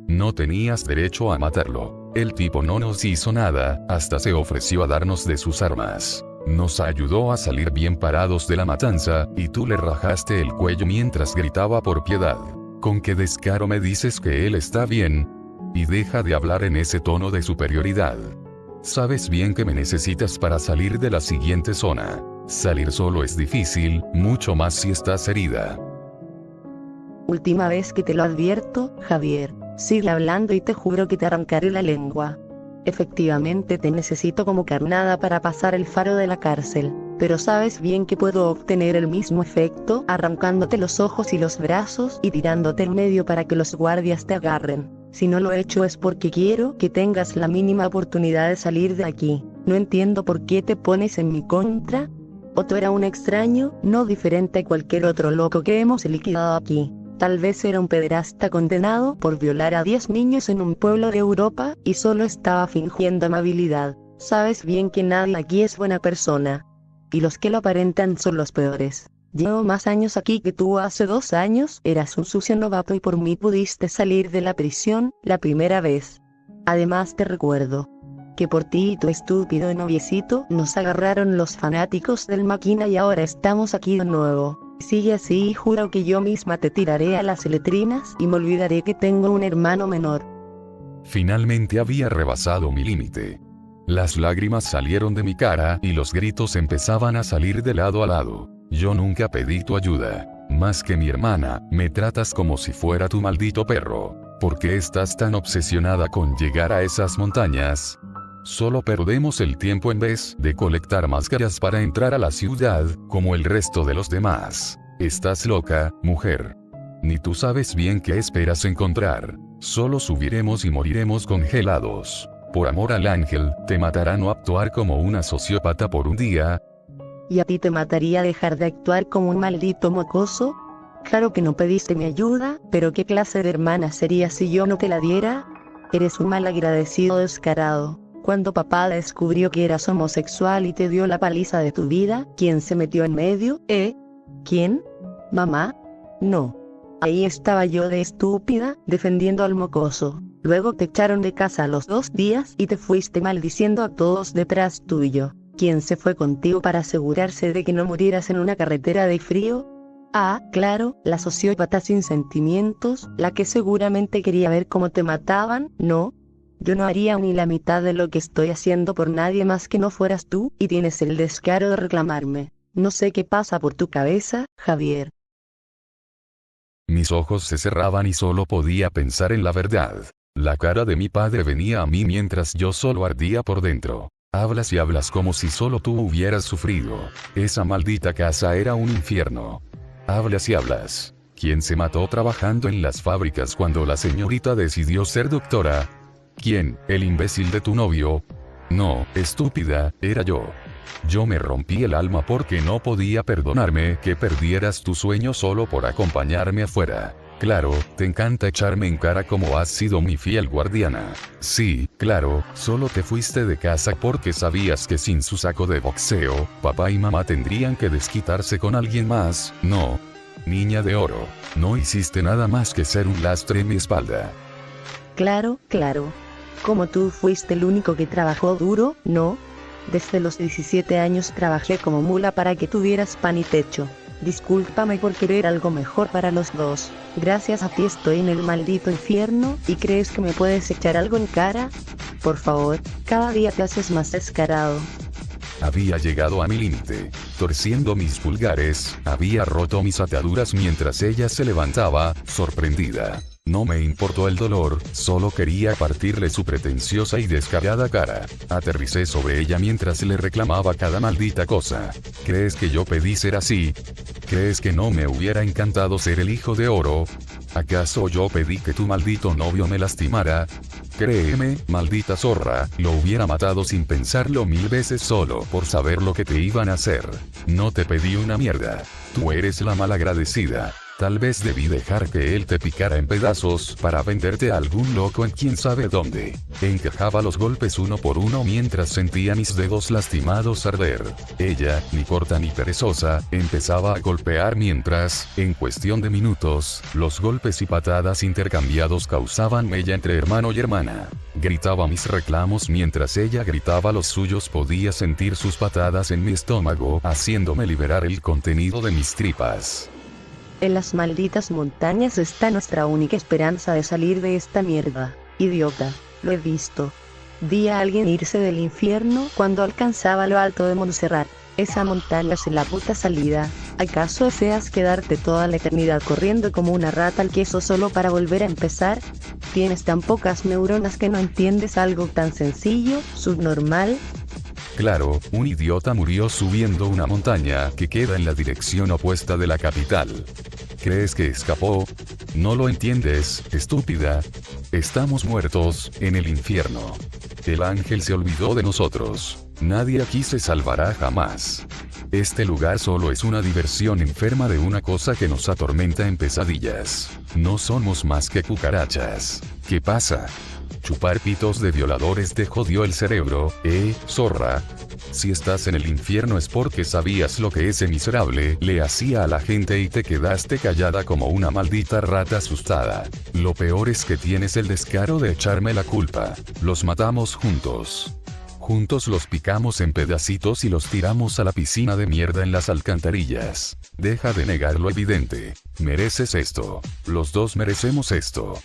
No tenías derecho a matarlo. El tipo no nos hizo nada, hasta se ofreció a darnos de sus armas. Nos ayudó a salir bien parados de la matanza, y tú le rajaste el cuello mientras gritaba por piedad. ¿Con qué descaro me dices que él está bien? Y deja de hablar en ese tono de superioridad. Sabes bien que me necesitas para salir de la siguiente zona. Salir solo es difícil, mucho más si estás herida. Última vez que te lo advierto, Javier. Sigue hablando y te juro que te arrancaré la lengua. Efectivamente te necesito como carnada para pasar el faro de la cárcel. Pero sabes bien que puedo obtener el mismo efecto arrancándote los ojos y los brazos y tirándote en medio para que los guardias te agarren. Si no lo he hecho es porque quiero que tengas la mínima oportunidad de salir de aquí. No entiendo por qué te pones en mi contra. Otto era un extraño, no diferente a cualquier otro loco que hemos liquidado aquí. Tal vez era un pederasta condenado por violar a 10 niños en un pueblo de Europa, y solo estaba fingiendo amabilidad. Sabes bien que nadie aquí es buena persona. Y los que lo aparentan son los peores. Llevo más años aquí que tú. Hace 2 años eras un sucio novato y por mí pudiste salir de la prisión, la primera vez. Además te recuerdo que por ti y tu estúpido noviecito nos agarraron los fanáticos del máquina y ahora estamos aquí de nuevo. Sigue así y juro que yo misma te tiraré a las letrinas y me olvidaré que tengo un hermano menor. Finalmente había rebasado mi límite. Las lágrimas salieron de mi cara y los gritos empezaban a salir de lado a lado. Yo nunca pedí tu ayuda. Más que mi hermana, me tratas como si fuera tu maldito perro. ¿Por qué estás tan obsesionada con llegar a esas montañas? Solo perdemos el tiempo en vez de colectar máscaras para entrar a la ciudad, como el resto de los demás. Estás loca, mujer. Ni tú sabes bien qué esperas encontrar. Solo subiremos y moriremos congelados. Por amor al ángel, te matará no actuar como una sociópata por un día. ¿Y a ti te mataría dejar de actuar como un maldito mocoso? Claro que no pediste mi ayuda, pero ¿qué clase de hermana serías si yo no te la diera? Eres un malagradecido descarado. Cuando papá descubrió que eras homosexual y te dio la paliza de tu vida, ¿quién se metió en medio? ¿Quién? ¿Mamá? No. Ahí estaba yo de estúpida, defendiendo al mocoso. Luego te echaron de casa a los 2 días y te fuiste maldiciendo a todos detrás tuyo. ¿Quién se fue contigo para asegurarse de que no murieras en una carretera de frío? Ah, claro, la sociópata sin sentimientos, la que seguramente quería ver cómo te mataban, ¿no? Yo no haría ni la mitad de lo que estoy haciendo por nadie más que no fueras tú, y tienes el descaro de reclamarme. No sé qué pasa por tu cabeza, Javier. Mis ojos se cerraban y solo podía pensar en la verdad. La cara de mi padre venía a mí mientras yo solo ardía por dentro. Hablas y hablas como si solo tú hubieras sufrido. Esa maldita casa era un infierno. Hablas y hablas. ¿Quién se mató trabajando en las fábricas cuando la señorita decidió ser doctora? ¿Quién? ¿El imbécil de tu novio? No, estúpida, era yo. Yo me rompí el alma porque no podía perdonarme que perdieras tu sueño solo por acompañarme afuera. Claro, te encanta echarme en cara como has sido mi fiel guardiana. Sí, claro, solo te fuiste de casa porque sabías que sin su saco de boxeo, papá y mamá tendrían que desquitarse con alguien más. No. Niña de oro, no hiciste nada más que ser un lastre en mi espalda. Claro. Como tú fuiste el único que trabajó duro, ¿no? Desde los 17 años trabajé como mula para que tuvieras pan y techo. Discúlpame por querer algo mejor para los dos. Gracias a ti estoy en el maldito infierno, ¿y crees que me puedes echar algo en cara? Por favor, cada día te haces más descarado. Había llegado a mi límite. Torciendo mis pulgares, había roto mis ataduras mientras ella se levantaba, sorprendida. No me importó el dolor, solo quería partirle su pretenciosa y descarada cara. Aterricé sobre ella mientras le reclamaba cada maldita cosa. ¿Crees que yo pedí ser así? ¿Crees que no me hubiera encantado ser el hijo de oro? ¿Acaso yo pedí que tu maldito novio me lastimara? Créeme, maldita zorra, lo hubiera matado sin pensarlo 1000 veces solo por saber lo que te iban a hacer. No te pedí una mierda. Tú eres la malagradecida. Tal vez debí dejar que él te picara en pedazos para venderte a algún loco en quién sabe dónde. Encajaba los golpes uno por uno mientras sentía mis dedos lastimados arder. Ella, ni corta ni perezosa, empezaba a golpear mientras, en cuestión de minutos, los golpes y patadas intercambiados causaban mella entre hermano y hermana. Gritaba mis reclamos mientras ella gritaba los suyos. Podía sentir sus patadas en mi estómago, haciéndome liberar el contenido de mis tripas. En las malditas montañas está nuestra única esperanza de salir de esta mierda. Idiota, lo he visto. Vi a alguien irse del infierno cuando alcanzaba lo alto de Montserrat. Esa montaña es la puta salida. ¿Acaso deseas quedarte toda la eternidad corriendo como una rata al queso solo para volver a empezar? ¿Tienes tan pocas neuronas que no entiendes algo tan sencillo, subnormal? Claro, un idiota murió subiendo una montaña que queda en la dirección opuesta de la capital. ¿Crees que escapó? No lo entiendes, estúpida. Estamos muertos, en el infierno. El ángel se olvidó de nosotros. Nadie aquí se salvará jamás. Este lugar solo es una diversión enferma de una cosa que nos atormenta en pesadillas. No somos más que cucarachas. ¿Qué pasa? Chupar pitos de violadores te jodió el cerebro, zorra. Si estás en el infierno es porque sabías lo que ese miserable le hacía a la gente y te quedaste callada como una maldita rata asustada. Lo peor es que tienes el descaro de echarme la culpa. Los matamos juntos. Juntos los picamos en pedacitos y los tiramos a la piscina de mierda en las alcantarillas. Deja de negar lo evidente. Mereces esto. Los dos merecemos esto.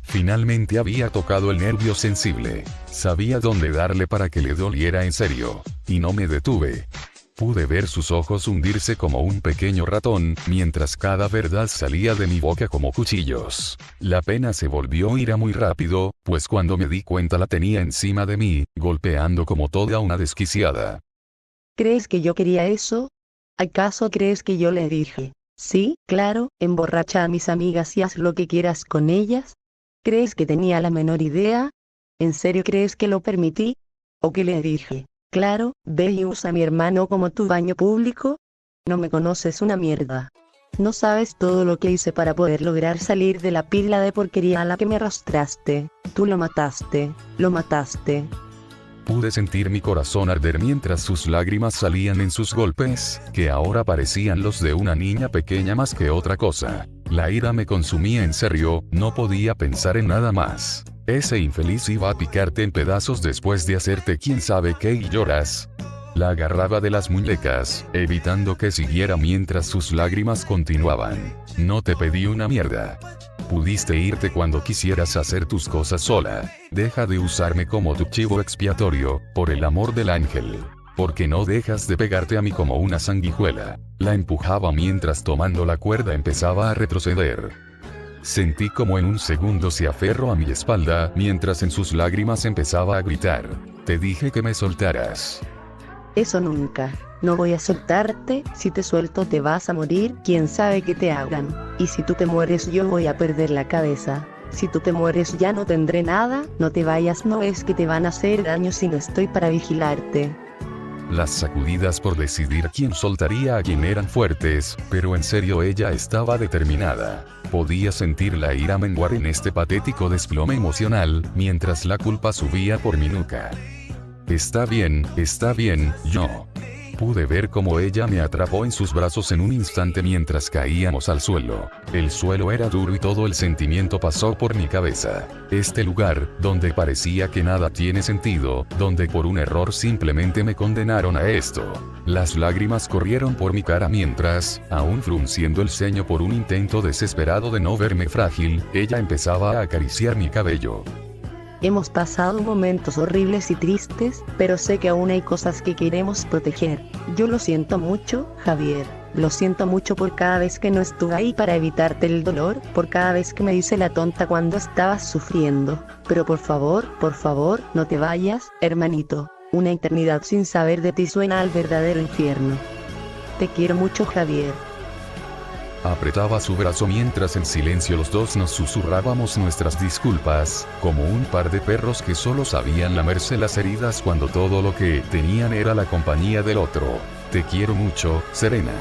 Finalmente había tocado el nervio sensible. Sabía dónde darle para que le doliera en serio. Y no me detuve. Pude ver sus ojos hundirse como un pequeño ratón, mientras cada verdad salía de mi boca como cuchillos. La pena se volvió ira muy rápido, pues cuando me di cuenta la tenía encima de mí, golpeando como toda una desquiciada. ¿Crees que yo quería eso? ¿Acaso crees que yo le dije? Sí, claro, emborracha a mis amigas y haz lo que quieras con ellas. ¿Crees que tenía la menor idea? ¿En serio crees que lo permití? ¿O que le dije, claro, ve y usa a mi hermano como tu baño público? No me conoces una mierda. No sabes todo lo que hice para poder lograr salir de la pila de porquería a la que me arrastraste. Tú lo mataste, lo mataste. Pude sentir mi corazón arder mientras sus lágrimas salían en sus golpes, que ahora parecían los de una niña pequeña más que otra cosa. La ira me consumía en serio, no podía pensar en nada más. Ese infeliz iba a picarte en pedazos después de hacerte quién sabe qué y lloras. La agarraba de las muñecas, evitando que siguiera mientras sus lágrimas continuaban. No te pedí una mierda. Pudiste irte cuando quisieras hacer tus cosas sola. Deja de usarme como tu chivo expiatorio, por el amor del ángel. Porque no dejas de pegarte a mí como una sanguijuela. La empujaba mientras tomando la cuerda empezaba a retroceder. Sentí como en un segundo se aferró a mi espalda, mientras en sus lágrimas empezaba a gritar. Te dije que me soltaras. Eso nunca. No voy a soltarte, si te suelto te vas a morir, quién sabe qué te hagan. Y si tú te mueres yo voy a perder la cabeza. Si tú te mueres ya no tendré nada, no te vayas, no es que te van a hacer daño si no estoy para vigilarte. Las sacudidas por decidir quién soltaría a quien eran fuertes, pero en serio ella estaba determinada. Podía sentir la ira menguar en este patético desplome emocional, mientras la culpa subía por mi nuca. Está bien, yo. Pude ver cómo ella me atrapó en sus brazos en un instante mientras caíamos al suelo. El suelo era duro y todo el sentimiento pasó por mi cabeza. Este lugar, donde parecía que nada tiene sentido, donde por un error simplemente me condenaron a esto. Las lágrimas corrieron por mi cara mientras, aún frunciendo el ceño por un intento desesperado de no verme frágil, ella empezaba a acariciar mi cabello. Hemos pasado momentos horribles y tristes, pero sé que aún hay cosas que queremos proteger. Yo lo siento mucho, Javier. Lo siento mucho por cada vez que no estuve ahí para evitarte el dolor, por cada vez que me hice la tonta cuando estabas sufriendo. Pero por favor, no te vayas, hermanito. Una eternidad sin saber de ti suena al verdadero infierno. Te quiero mucho, Javier. Apretaba su brazo mientras en silencio los dos nos susurrábamos nuestras disculpas, como un par de perros que solo sabían lamerse las heridas cuando todo lo que tenían era la compañía del otro. Te quiero mucho, Serena.